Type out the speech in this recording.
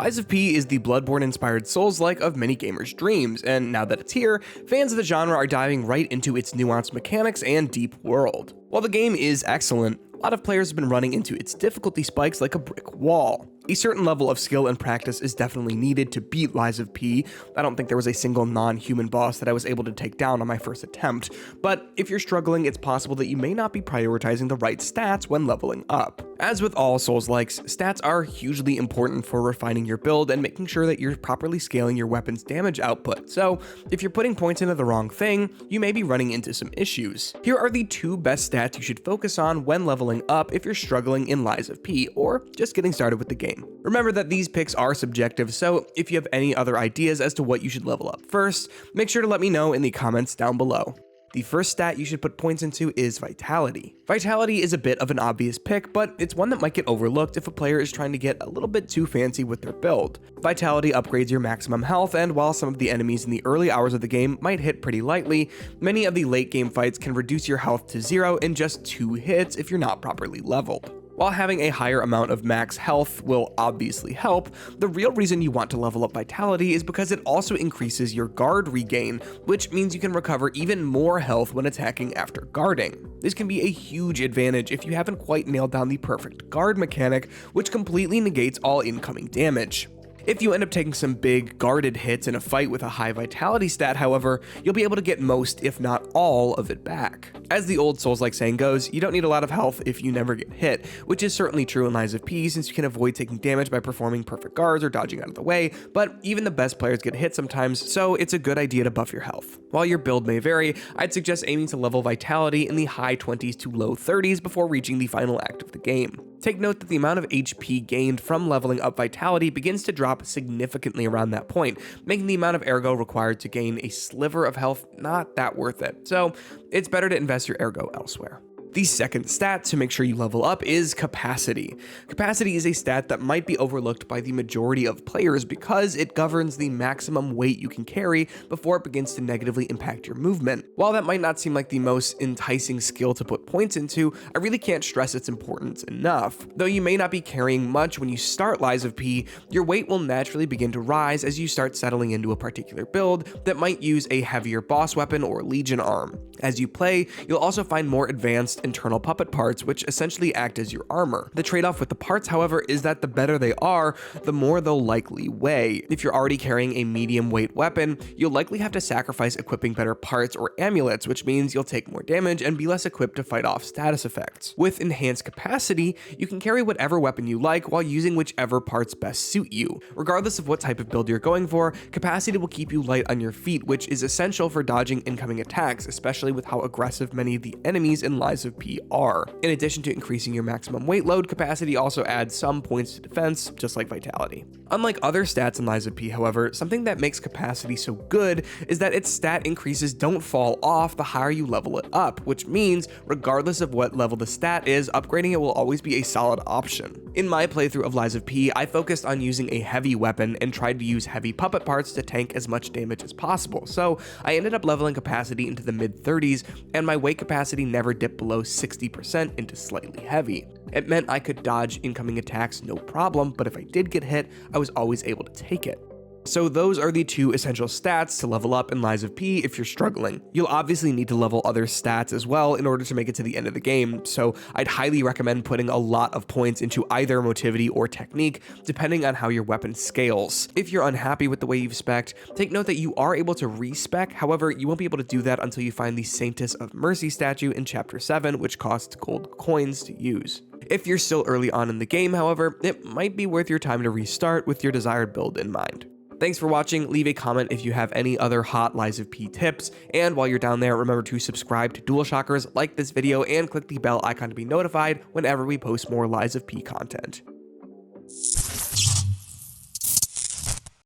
Lies of P is the Bloodborne-inspired Souls-like of many gamers' dreams, and now that it's here, fans of the genre are diving right into its nuanced mechanics and deep world. While the game is excellent, a lot of players have been running into its difficulty spikes like a brick wall. A certain level of skill and practice is definitely needed to beat Lies of P. I don't think there was a single non-human boss that I was able to take down on my first attempt, but if you're struggling, it's possible that you may not be prioritizing the right stats when leveling up. As with all Souls-likes, stats are hugely important for refining your build and making sure that you're properly scaling your weapon's damage output, so if you're putting points into the wrong thing, you may be running into some issues. Here are the 2 best stats you should focus on when leveling up if you're struggling in Lies of P, or just getting started with the game. Remember that these picks are subjective, so if you have any other ideas as to what you should level up first, make sure to let me know in the comments down below. The first stat you should put points into is Vitality. Vitality is a bit of an obvious pick, but it's one that might get overlooked if a player is trying to get a little bit too fancy with their build. Vitality upgrades your maximum health, and while some of the enemies in the early hours of the game might hit pretty lightly, many of the late game fights can reduce your health to 0 in just 2 hits if you're not properly leveled. While having a higher amount of max health will obviously help, the real reason you want to level up Vitality is because it also increases your guard regain, which means you can recover even more health when attacking after guarding. This can be a huge advantage if you haven't quite nailed down the perfect guard mechanic, which completely negates all incoming damage. If you end up taking some big guarded hits in a fight with a high Vitality stat, however, you'll be able to get most, if not all, of it back. As the old Souls-like saying goes, you don't need a lot of health if you never get hit, which is certainly true in Lies of P since you can avoid taking damage by performing perfect guards or dodging out of the way, but even the best players get hit sometimes, so it's a good idea to buff your health. While your build may vary, I'd suggest aiming to level Vitality in the high 20s to low 30s before reaching the final act of the game. Take note that the amount of HP gained from leveling up Vitality begins to drop significantly around that point, making the amount of ergo required to gain a sliver of health not that worth it, so it's better to invest your ergo elsewhere. The second stat to make sure you level up is Capacity. Capacity is a stat that might be overlooked by the majority of players because it governs the maximum weight you can carry before it begins to negatively impact your movement. While that might not seem like the most enticing skill to put points into, I really can't stress its importance enough. Though you may not be carrying much when you start Lies of P, your weight will naturally begin to rise as you start settling into a particular build that might use a heavier boss weapon or Legion arm. As you play, you'll also find more advanced internal puppet parts, which essentially act as your armor. The trade-off with the parts, however, is that the better they are, the more they'll likely weigh. If you're already carrying a medium weight weapon, you'll likely have to sacrifice equipping better parts or amulets, which means you'll take more damage and be less equipped to fight off status effects. With enhanced capacity, you can carry whatever weapon you like while using whichever parts best suit you. Regardless of what type of build you're going for, capacity will keep you light on your feet, which is essential for dodging incoming attacks, especially with how aggressive many of the enemies in Lies of P are. In addition to increasing your maximum weight load, capacity also adds some points to defense, just like Vitality. Unlike other stats in Lies of P, however, something that makes capacity so good is that its stat increases don't fall off the higher you level it up, which means regardless of what level the stat is, upgrading it will always be a solid option. In my playthrough of Lies of P, I focused on using a heavy weapon and tried to use heavy puppet parts to tank as much damage as possible, so I ended up leveling capacity into the mid-30s, and my weight capacity never dipped below 60% into slightly heavy. It meant I could dodge incoming attacks no problem, but if I did get hit, I was always able to take it. So those are the 2 essential stats to level up in Lies of P if you're struggling. You'll obviously need to level other stats as well in order to make it to the end of the game, so I'd highly recommend putting a lot of points into either motivity or technique, depending on how your weapon scales. If you're unhappy with the way you've spec'd, take note that you are able to respec, however, you won't be able to do that until you find the Saintess of Mercy statue in Chapter 7, which costs gold coins to use. If you're still early on in the game, however, it might be worth your time to restart with your desired build in mind. Thanks for watching. Leave a comment if you have any other hot Lies of P tips, and while you're down there, remember to subscribe to DualShockers, like this video, and click the bell icon to be notified whenever we post more Lies of P content.